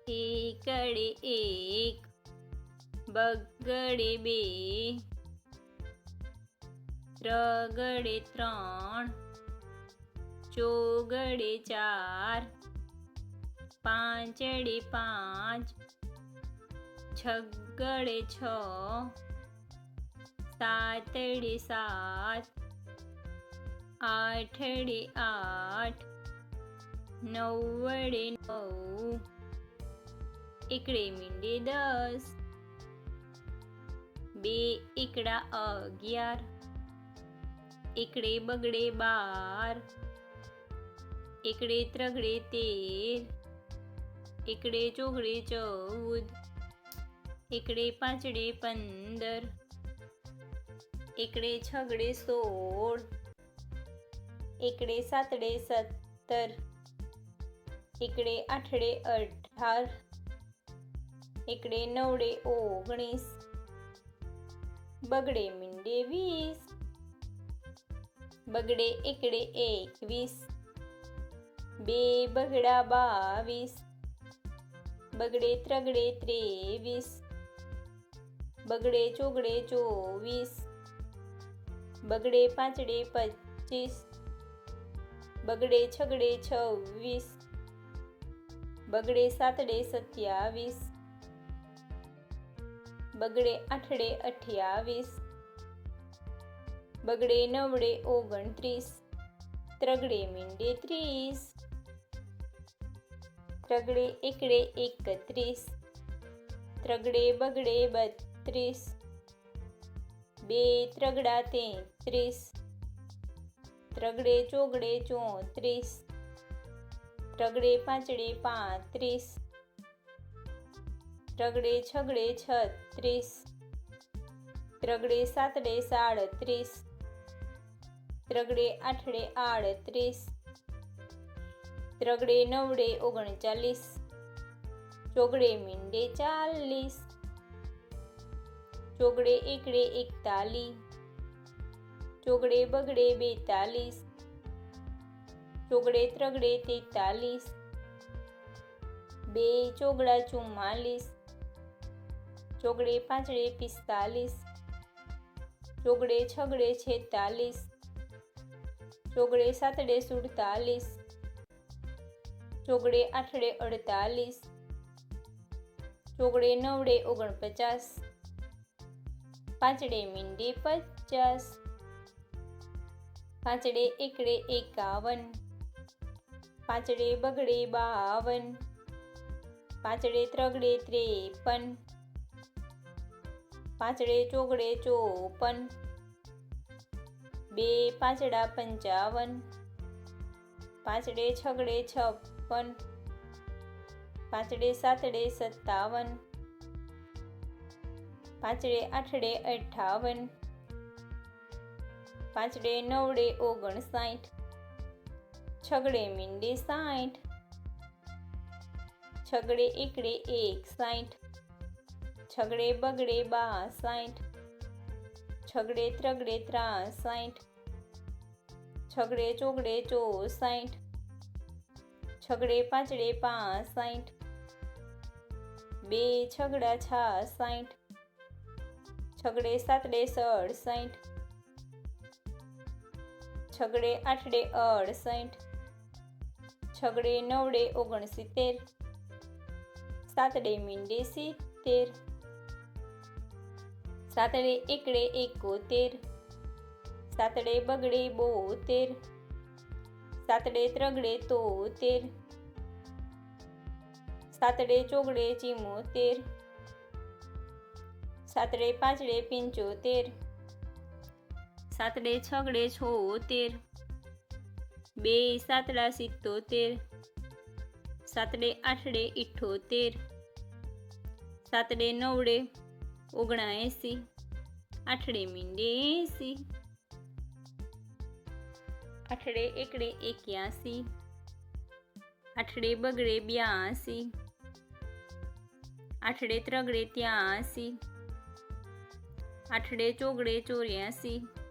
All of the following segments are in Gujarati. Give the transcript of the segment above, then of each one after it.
એકડે એક, બગડે બે, ત્રગડે ત્રણ, ચોગડે ચાર, પાંચડે પાંચ, છગડે છ, સાતડે સાત, આઠડે આઠ, નવડે નવ, એકડે મીંડે 10, બે એકડા 11, એકડે બગડે 12, એકડે ત્રગડે 13, એકડે ચોગડે 14, એકડે પાંચડે 15, એકડે છગડે 16, એકડે સાતડે 17, એકડે આઠડે 18, એકડે નવડે 19, બગડે મીંડે 20, બગડે એકડે 21, બે બગડા 22, બગડે ત્રગડે 23, બગડે ચોગડે 24, બગડે પાંચડે 25, બગડે છગડે 26, બગડે સાતડે 27, બગડે આઠડે 28, બગડે નવડે 29, ત્રગડે મીંડે 30, ત્રગડે એકડે 31, ત્રગડે બગડે 32, બે ત્રગડા 33, ત્રગડે ચોગડે 34, ત્રગડે પાંચડે 35, ત્રગડે છગડે 36, ત્રગડે સાતડે 37, ત્રગડે આઠડે 38, ત્રગડે નવડે 39, ચોગડે મીંડે 40, ચોગડે એકડે 41, ચોગડે બગડે 42, ચોગડે ત્રગડે 43, બે ચોગડા 44, ચોગડે પાંચડે 45, ચોગડે છગડે 46, ચોગડે સાતડે 47, ચોગડે આઠડે 48, ચોગડે નવડે 49, પાંચડે મીંડે 50, પાંચડે એકડે 51, પાંચડે બગડે 52, પાંચડે ત્રગડે 53, પાંચડે ચોગડે 54, બે પાંચડા 55, પાંચડે છગડે 56, પાંચડે સાતડે 57, પાંચડે આઠડે 58, પાંચડે નવડે 59, છગડે મીંડે 60, છગડે એકડે 61, છગડે બગડે 62, છગડે ત્રગડે 63, છગડે ચોગડે 64, છગડે પાંચડે 65, બે છગડા 66, છગડે સાતડે 67, છગડે આઠડે 68, છગડે નવડે 69, સાતડે મીંડે 70, સાતડે એકડે 71, સાતડે બગડે 72, સાતડે ત્રગડે 73, સાતડે ચોગડે 74, સાતડે પાંચડે 75, સાતડે છગડે 76, બે સાતડા 77, સાતડે આઠડે 78, સાતડે નવડે 79, આઠડે મીંડે 80, આઠડે એકડે 81, આઠડે બગડે 82, આઠડે ત્રગડે 83, આઠડે ચોગડે 84,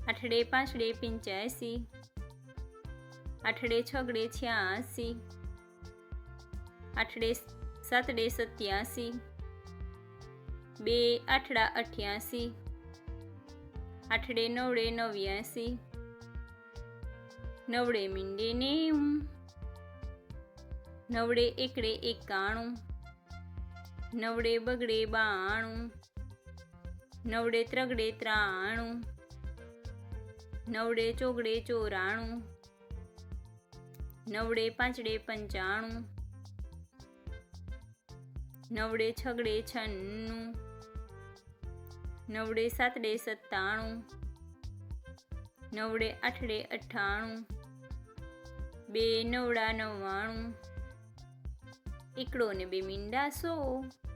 આઠડે પાંચડે 85, 8 છગડે 86, આઠડે સાતડે 87, 2 આઠડા 88, આઠડે નવડે 89, નવડે મીંડે 90, નવડે એકડે 91, નવડે બગડે 92, નવડે ત્રગડે 93, નવડે ચોગડે 94, નવડે પાંચડે 95, નવડે છગડે 96, નવડે સાતડે 97, નવડે આઠડે 98, 2 નવડા 99, એકડો ને 2 મીંડા 100.